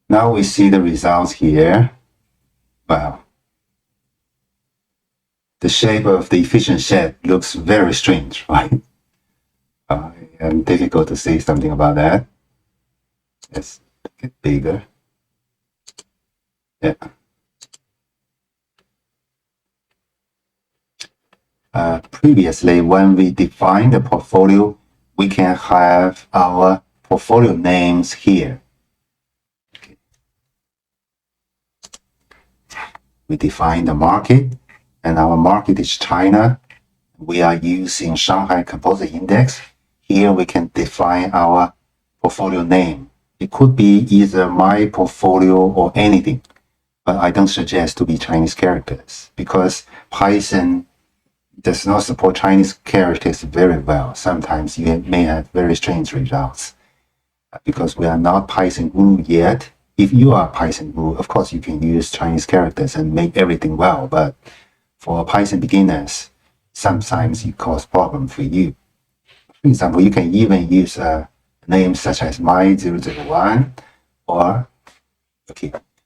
Now we see the results here. Wow. The shape of the efficient shed looks very strange, right? Difficult to say something about that. Let's get bigger. Yeah. Previously, when we define the portfolio, we can have our portfolio names here. Okay. We define the market, and our market is China. We are using Shanghai Composite Index. Here we can define our portfolio name. It could be either my portfolio or anything, but I don't suggest to be Chinese characters because Python does not support Chinese characters very well. Sometimes you may have very strange results because we are not Python guru yet. If you are Python guru, of course you can use Chinese characters and make everything well, but for Python beginners, sometimes it causes problem for you. For example, you can even use names such as my001 or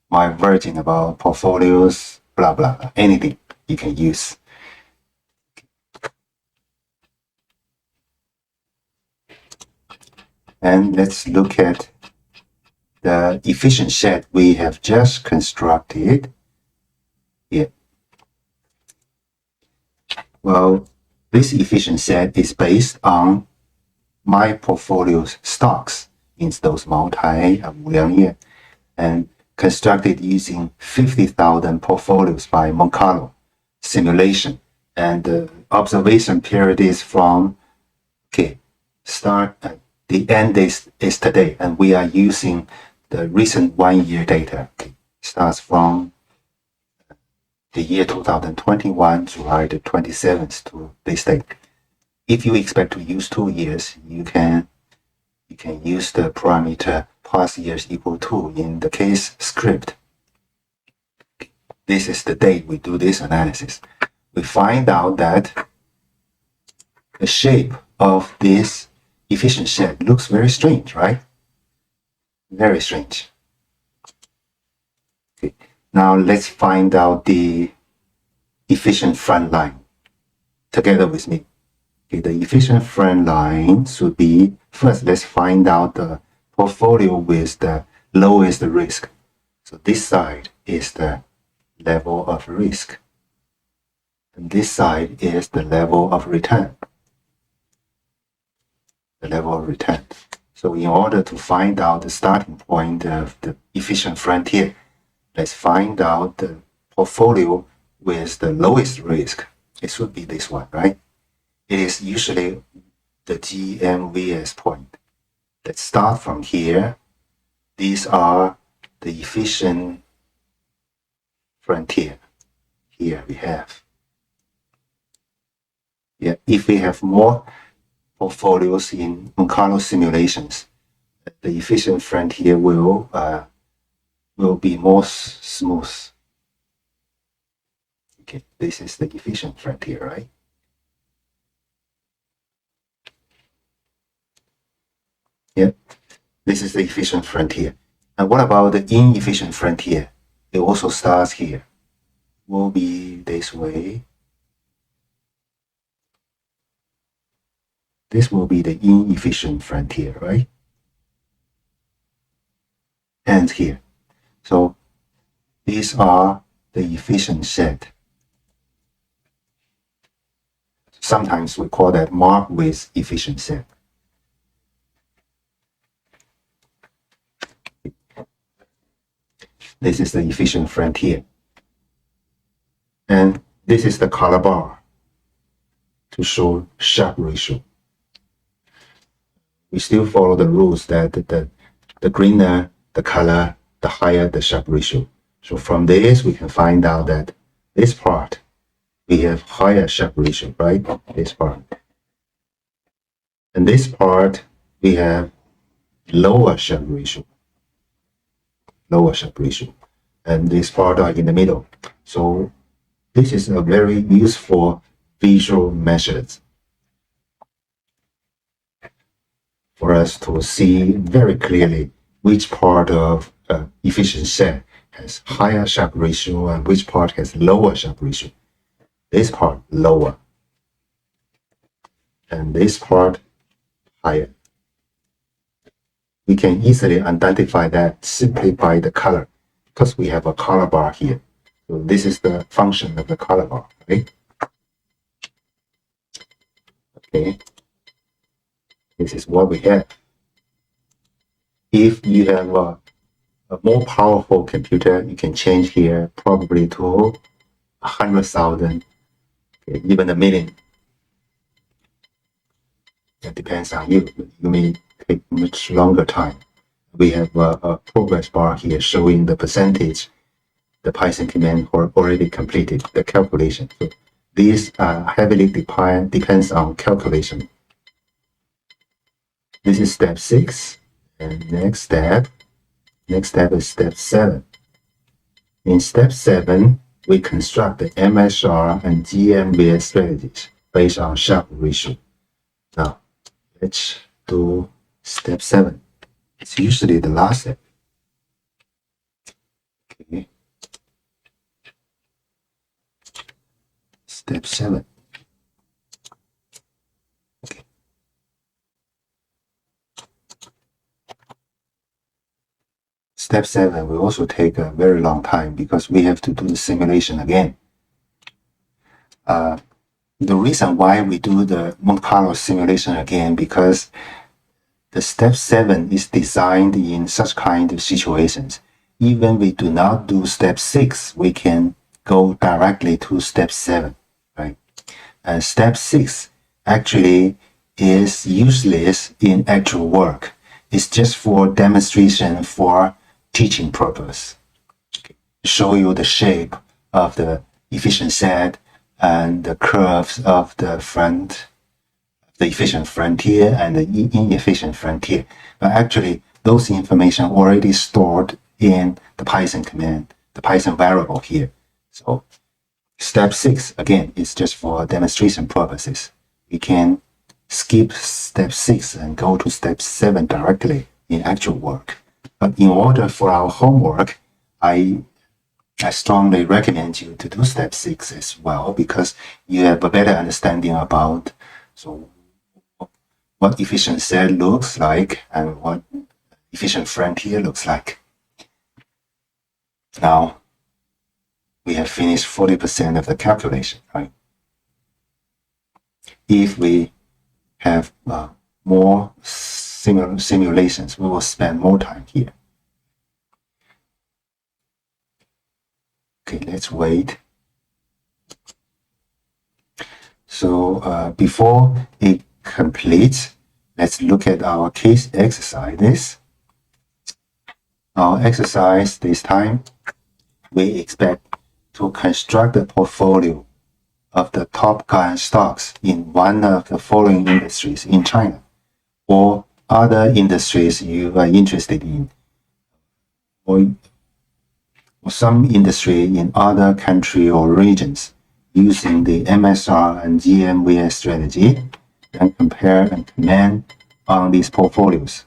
my version about portfolios, blah, blah, anything you can use. And let's look at the efficient shed we have just constructed here. Well, this efficient set is based on my portfolio's stocks, means those multi and constructed using 50,000 portfolios by Mengchu simulation. And the observation period is from, the end is today, and we are using the recent 1 year data. Starts from the year 2021, July the 27th to this date. If you expect to use 2 years, you can use the parameter past years equal to in the case script. This is the date we do this analysis. We find out that the shape of this efficient shed looks very strange, right? Very strange. Okay. Now let's find out the efficient front line together with me. Okay, the efficient front line should be, first let's find out the portfolio with the lowest risk. So this side is the level of risk. And this side is the level of return. The level of return. So in order to find out the starting point of the efficient frontier, let's find out the portfolio with the lowest risk. It should be this one, right? It is usually the GMVS point. Let's start from here. These are the efficient frontier. Here we have. Yeah, if we have more portfolios in Mengchu simulations, the efficient frontier will be more smooth. Okay, this is the efficient frontier, right? Yeah, this is the efficient frontier. And what about the inefficient frontier? It also starts here. Will be this way. This will be the inefficient frontier, right? And here. So these are the efficient set. Sometimes we call that mark with efficient set. This is the efficient frontier. And this is the color bar to show Sharpe ratio. We still follow the rules that the greener the color, the higher the Sharpe ratio. So from this, we can find out that this part, we have higher Sharpe ratio, right? This part. And this part, we have lower Sharpe ratio. Lower Sharpe ratio. And this part are in the middle. So this is a very useful visual method for us to see very clearly which part of efficient set has higher Sharpe ratio and which part has lower Sharpe ratio. This part lower, and this part higher. We can easily identify that simply by the color, because we have a color bar here. So this is the function of the color bar, right? Okay. This is what we have. If you have a more powerful computer, you can change here probably to 100,000, okay, even a million. It depends on you. You may take much longer time. We have a progress bar here showing the percentage the Python command already completed the calculation. So these heavily depends on calculation. This is step 6, and next step is step 7. In step 7, we construct the MSR and GMVS strategies based on Sharpe ratio. Now, let's do step 7. It's usually the last step. Okay. Step 7. Okay. Step 7 will also take a very long time because we have to do the simulation again. The reason why we do the Monte Carlo simulation again, because the step 7 is designed in such kind of situations. Even we do not do step 6, we can go directly to step 7, right? And step 6 actually is useless in actual work. It's just for demonstration for teaching purpose. Show you the shape of the efficient set and the curves of the efficient frontier and the inefficient frontier. But actually, those information already stored in the Python command, the Python variable here. So step 6, again, is just for demonstration purposes. We can skip step 6 and go to step 7 directly in actual work. But in order for our homework, I strongly recommend you to do step 6 as well, because you have a better understanding about what efficient set looks like and what efficient frontier looks like. Now, we have finished 40% of the calculation, right? If we have more simulations, we will spend more time here. Okay, let's wait. So before it completes, let's look at our case exercises. Our exercise this time, we expect to construct a portfolio of the top gun stocks in one of the following industries in China, or other industries you are interested in, or some industry in other country or regions, using the MSR and GMVS strategy, and compare and comment on these portfolios.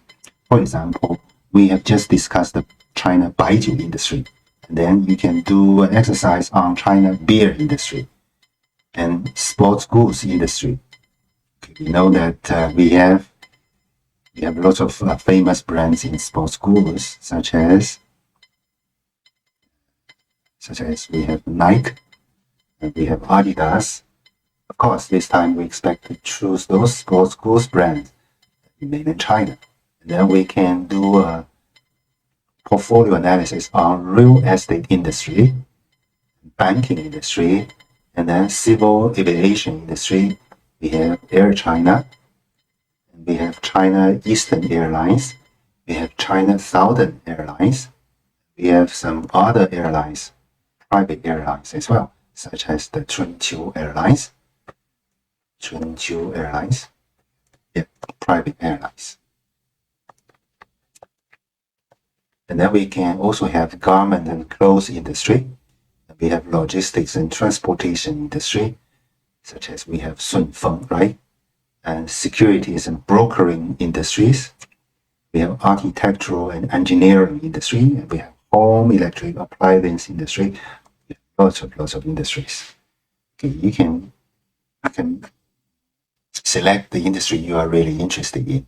For example, we have just discussed the China Baijiu industry, and then you can do an exercise on China beer industry and sports goods industry. Okay, we know that we have lots of famous brands in sports goods, such as we have Nike, and we have Adidas. Of course, this time we expect to choose those sports goods brands made in China. And then we can do a portfolio analysis on real estate industry, banking industry, and then civil aviation industry. We have Air China, and we have China Eastern Airlines, we have China Southern Airlines, we have some other airlines, private airlines as well, such as the Chunqiu Airlines. Private airlines. And then we can also have garment and clothes industry. We have logistics and transportation industry, such as we have Sun Feng, right? And securities and brokering industries. we have architectural and engineering industry, and we have home electric appliance industry, lots of industries. Okay, you can select the industry you are really interested in.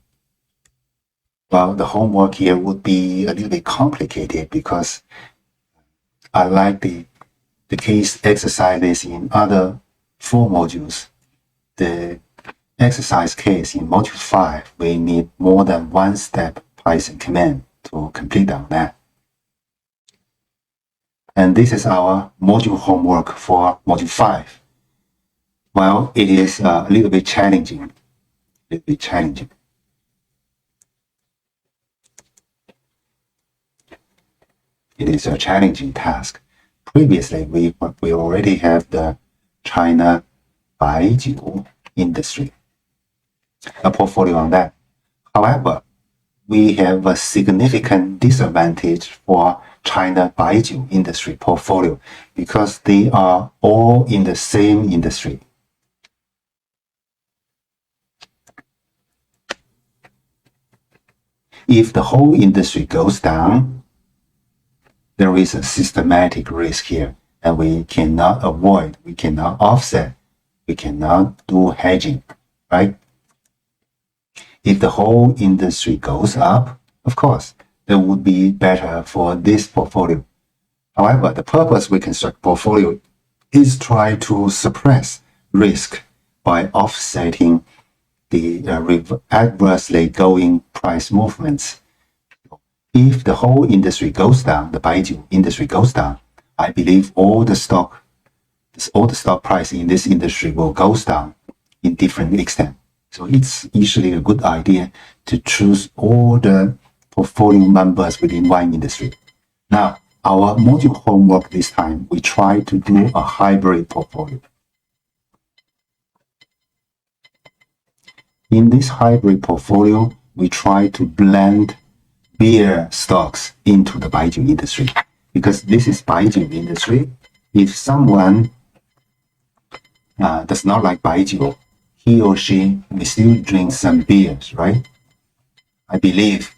Well, the homework here would be a little bit complicated because unlike the case exercises in other 4 modules, the exercise case in module 5, we need more than 1 step Python command to complete on that. And this is our module homework for module 5. Well, it is a little bit challenging. It is a challenging task. Previously, we already have the China Baijiu industry, a portfolio on that. However, we have a significant disadvantage for China Baijiu industry portfolio because they are all in the same industry. If the whole industry goes down, there is a systematic risk here, and we cannot avoid, we cannot offset, we cannot do hedging, right? If the whole industry goes up, of course, that would be better for this portfolio. However, the purpose we construct portfolio is try to suppress risk by offsetting the adversely going price movements. If the whole industry goes down, the Baijiu industry goes down, I believe all the stock price in this industry will go down in different extent. So it's usually a good idea to choose all the portfolio members within one industry. Now, our module homework this time, we try to do a hybrid portfolio. In this hybrid portfolio, we try to blend beer stocks into the Baijiu industry. Because this is Baijiu industry, if someone does not like Baijiu, he or she may still drink some beers, right? I believe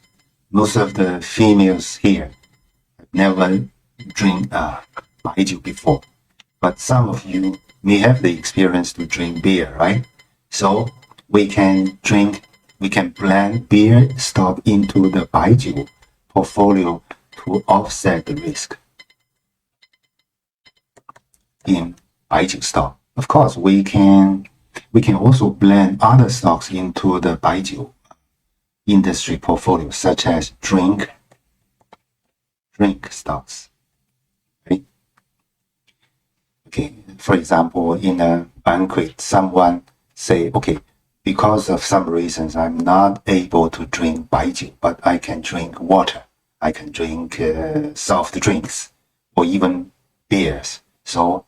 most of the females here have never drink Baijiu before, but some of you may have the experience to drink beer, right? So we can blend beer stock into the Baijiu portfolio to offset the risk in Baijiu stock. Of course, we can also blend other stocks into the Baijiu industry portfolio, such as drink stocks. Right? Okay, for example, in a banquet, someone say, okay, because of some reasons, I'm not able to drink Baijiu, but I can drink water. I can drink soft drinks or even beers. So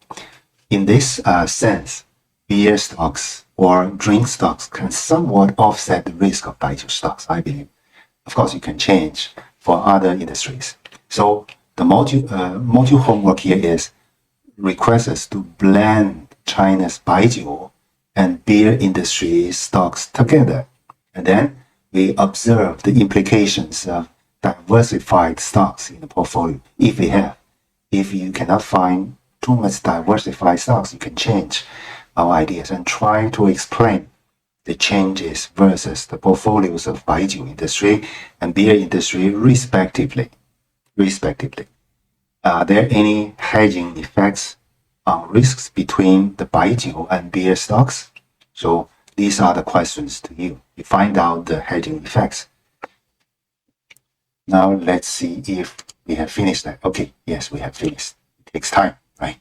in this sense, beer stocks or drink stocks can somewhat offset the risk of Baijiu stocks, I believe. Of course, you can change for other industries. So the module homework here is request us to blend China's Baijiu and beer industry stocks together. And then we observe the implications of diversified stocks in the portfolio, if we have. If you cannot find too much diversified stocks, you can change our ideas and try to explain the changes versus the portfolios of Baijiu industry and beer industry respectively. Are there any hedging effects on risks between the Baijiu and beer stocks? So these are the questions to you. You find out the hedging effects. Now let's see if we have finished that. Okay, yes, we have finished. It takes time, right?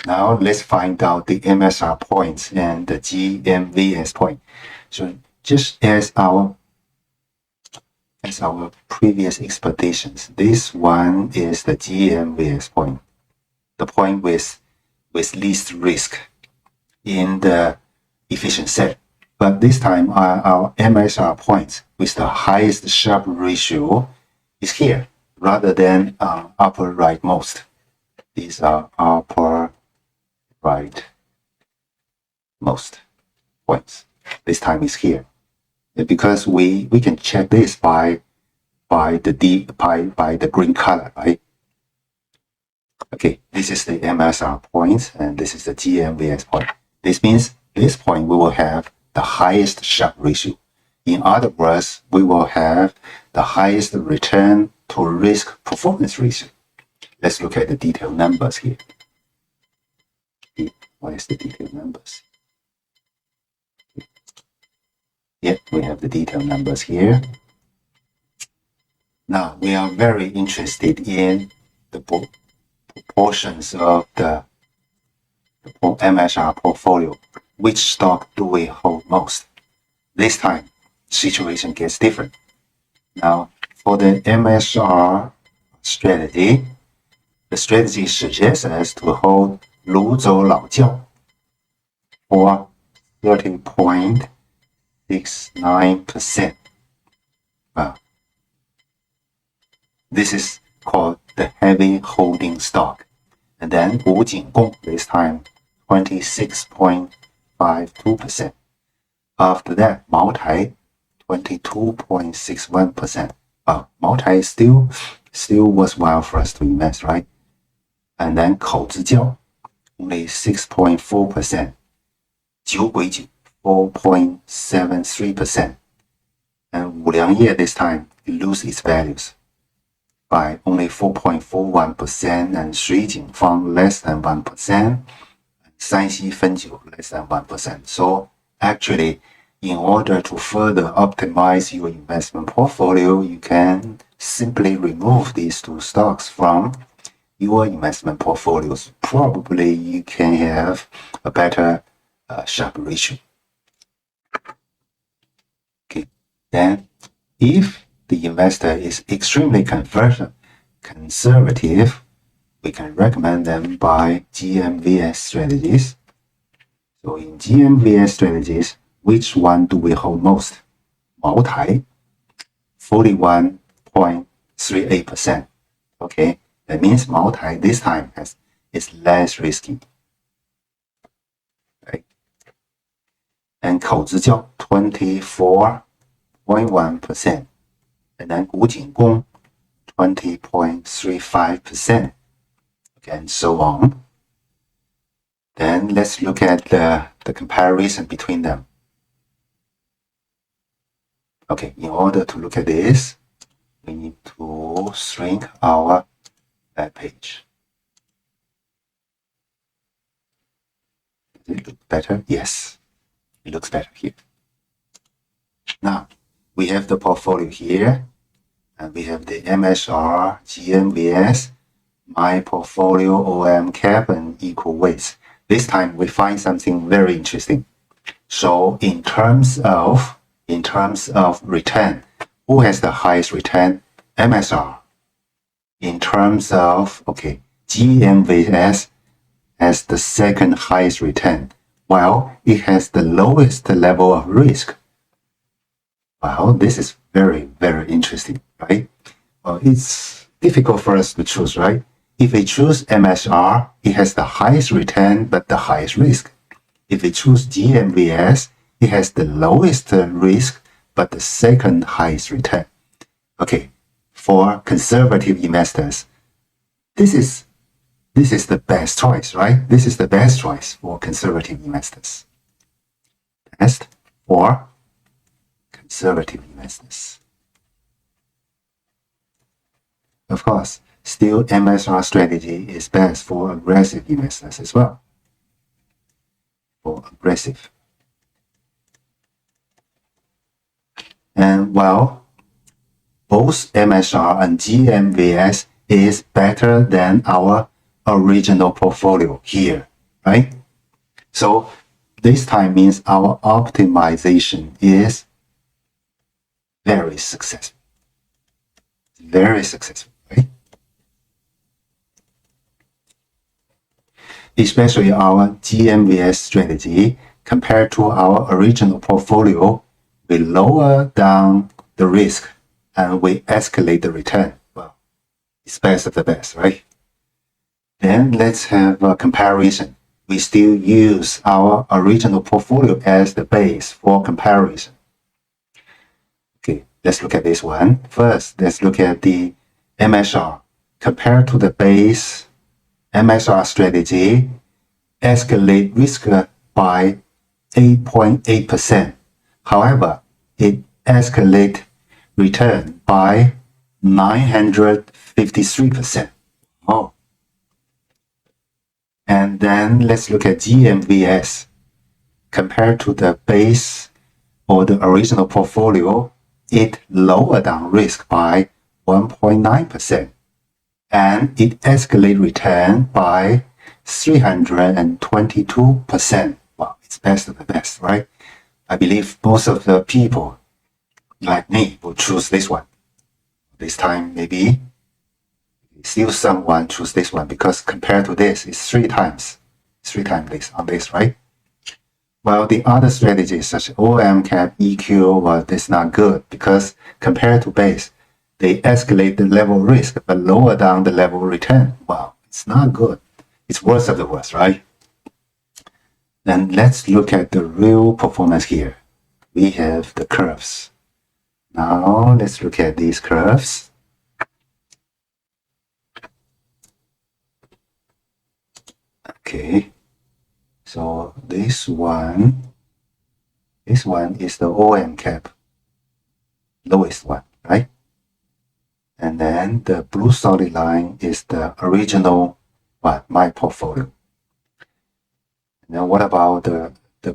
Now let's find out the MSR points and the GMVS point. So just as our previous expectations, this one is the GMVS point, the point with least risk in the efficient set. But this time our MSR points with the highest Sharpe ratio is here rather than upper rightmost. These are upper right most points. This time is here. because we can check this by the green color, right? Okay, this is the MSR point, and this is the GMVS point. This means this point we will have the highest Sharpe ratio. In other words, we will have the highest return to risk performance ratio. Let's look at the detailed numbers here. What is the detailed numbers? Yeah, we have the detailed numbers here. Now, we are very interested in the proportions of the MSR portfolio. Which stock do we hold most? This time, situation gets different. Now, for the MSR strategy, the strategy suggests us to hold 泸州老窖 for 30.69%. Wow. This is called the heavy holding stock. And then 吴景贡 this time 26.52%. After that, 茅台 22.61%. Mao Tai still worthwhile for us to invest, right? And then 口之窖 only 6.4%. 酒鬼酒 4.73%. And 五粮液 this time it lose its values by only 4.41%, and 水井坊 less than 1%, 山西汾酒 less than 1%. So actually, in order to further optimize your investment portfolio, you can simply remove these two stocks from your investment portfolios. Probably you can have a better Sharpe ratio. Okay, then if the investor is extremely conservative, we can recommend them buy GMVS strategies. So in GMVS strategies, which one do we hold most? 茅台 41.38%. Okay, that means 茅台this time is less risky. Right? And 口之窖 24.1%. And then 吴景贡 20.35%. Okay, and so on. Then let's look at the comparison between them. Okay, in order to look at this, we need to shrink our web page. Does it look better? Yes, it looks better here. Now, we have the portfolio here, and we have the MSR, GMVS, my portfolio, OM cap, and equal weights. This time we find something very interesting. So in terms of return, who has the highest return? MSR. In terms of, GMVS has the second highest return, while it has the lowest level of risk. Wow, this is very, very interesting, right? It's difficult for us to choose, right? If we choose MSR, it has the highest return but the highest risk. If we choose GMVS, it has the lowest risk but the second highest return. Okay, for conservative investors, this is the best choice, right? This is the best choice for conservative investors. Best for conservative investors. Of course, still MSR strategy is best for aggressive investors as well. For aggressive. And well, both MSR and GMVS is better than our original portfolio here, right? So this time means our optimization is very successful. Very successful, right? Especially our GMVS strategy compared to our original portfolio, we lower down the risk and we escalate the return. Well, it's best of the best, right? Then let's have a comparison. We still use our original portfolio as the base for comparison. let's look at this one. First, let's look at the MSR. Compared to the base MSR strategy, escalate risk by 8.8%. However, it escalate return by 953%. Oh. And then let's look at GMVS. Compared to the base or the original portfolio, it lowered down risk by 1.9%. And it escalate return by 322%. Wow, it's best of the best, right? I believe most of the people like me will choose this one. This time, maybe still someone choose this one because compared to this, it's three times this on this, right? Well, the other strategies such as OM cap, EQ, well, that's not good because compared to base, they escalate the level risk but lower down the level return. Wow, it's not good. It's worst of the worst, right? Then let's look at the real performance here. We have the curves. Now let's look at these curves. Okay, so this one is the OM cap, lowest one, right? And then the blue solid line is the original one, my portfolio. And then what about the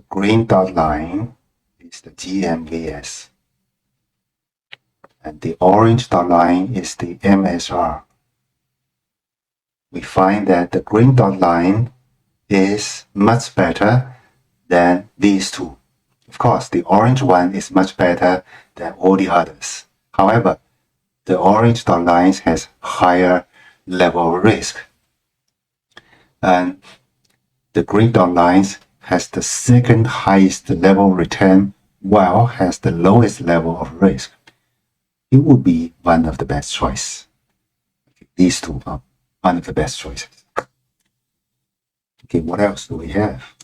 green dot line is the GMVS. And the orange dot line is the MSR. We find that the green dot line is much better than these two. Of course, the orange one is much better than all the others. However, the orange dot lines has higher level of risk. And the green dot lines has the second highest level return while has the lowest level of risk. It would be one of the best choice. These two are one of the best choices. Okay, what else do we have?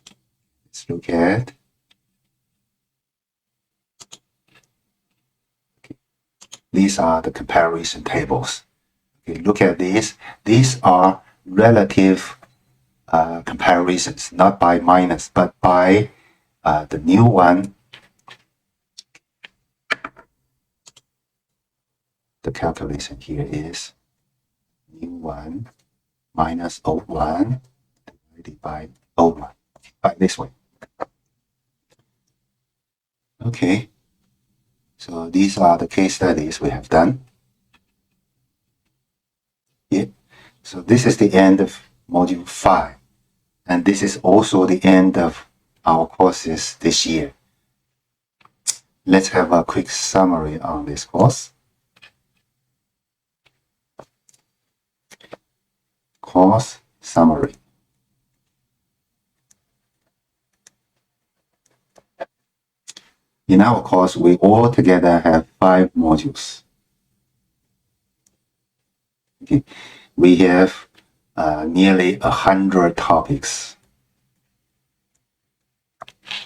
Let's look at these are the comparison tables. Okay, look at these. These are relative comparisons, not by minus, but by the new one. The calculation here is new one minus old one divided by old one, by this way. Okay, so these are the case studies we have done. Yeah. So this is the end of module 5. And this is also the end of our courses this year. Let's have a quick summary on this course. Course summary. In our course, we all together have 5 modules. Okay. We have nearly 100 topics.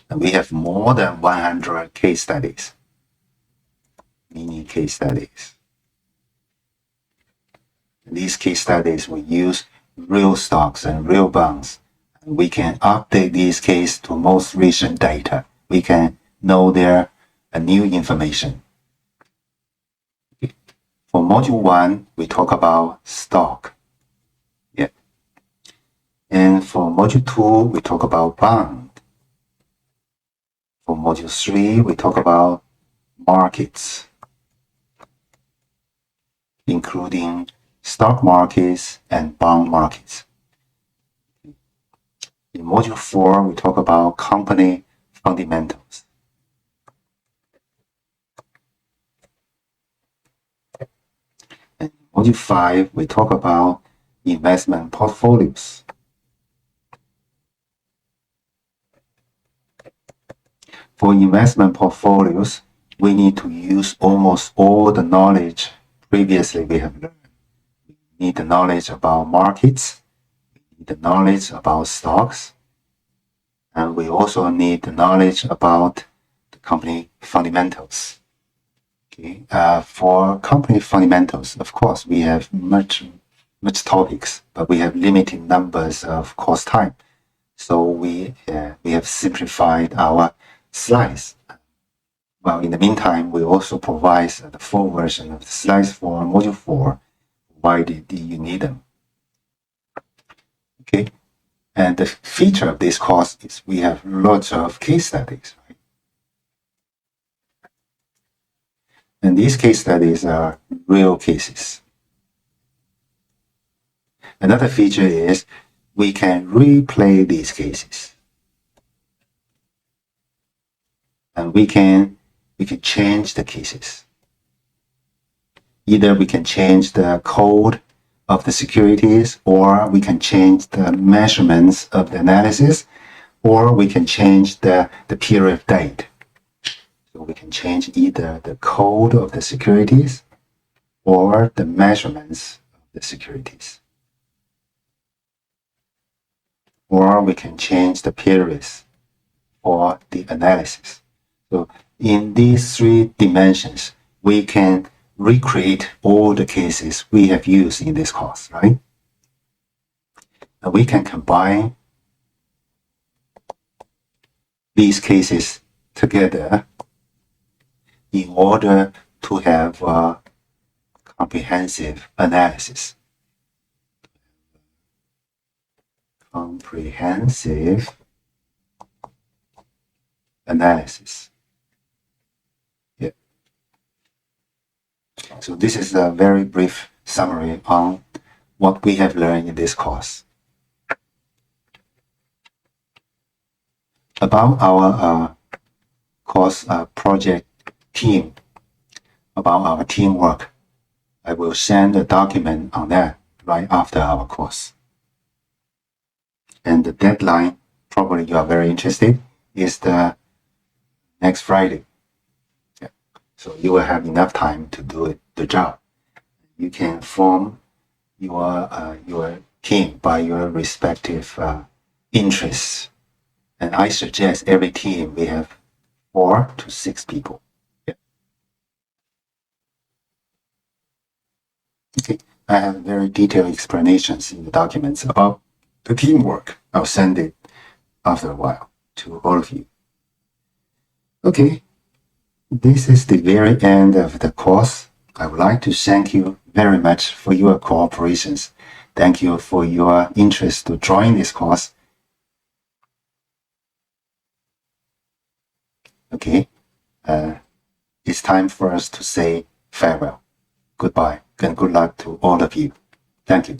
And we have more than 100 case studies, mini case studies. And these case studies we use real stocks and real bonds. We can update these cases to most recent data. We can know their new information. For module 1, we talk about stock. Yeah. And for module 2, we talk about bond. For module 3, we talk about markets, including stock markets and bond markets. In module 4, we talk about company fundamentals. And in module 5, we talk about investment portfolios. For investment portfolios, we need to use almost all the knowledge previously we have learned. We need the knowledge about markets, we need the knowledge about stocks, and we also need the knowledge about the company fundamentals. Okay. For company fundamentals, of course, we have much topics, but we have limited numbers of course time. So we have simplified our slides. Well, in the meantime, we also provide the full version of the slides for Module 4, provided you need them. Okay. And the feature of this course is we have lots of case studies, right? And these case studies are real cases. Another feature is we can replay these cases. And we can change the cases. Either we can change the code of the securities, or we can change the measurements of the analysis, or we can change the period of date. So we can change either the code of the securities or the measurements of the securities. Or we can change the periods or the analysis. So in these three dimensions, we can recreate all the cases we have used in this course, right? And we can combine these cases together in order to have a comprehensive analysis. Comprehensive analysis. Yeah. So this is a very brief summary on what we have learned in this course. About our course project team, about our teamwork, I will send a document on that right after our course. And the deadline, probably you are very interested, is the next Friday. Yeah. So you will have enough time to do the job. You can form your team by your respective interests. And I suggest every team we have 4 to 6 people. Yeah. Okay. I have very detailed explanations in the documents about the teamwork. I'll send it after a while to all of you. Okay. This is the very end of the course. I would like to thank you very much for your cooperations. Thank you for your interest to join this course. Okay. It's time for us to say farewell. Goodbye and good luck to all of you. Thank you.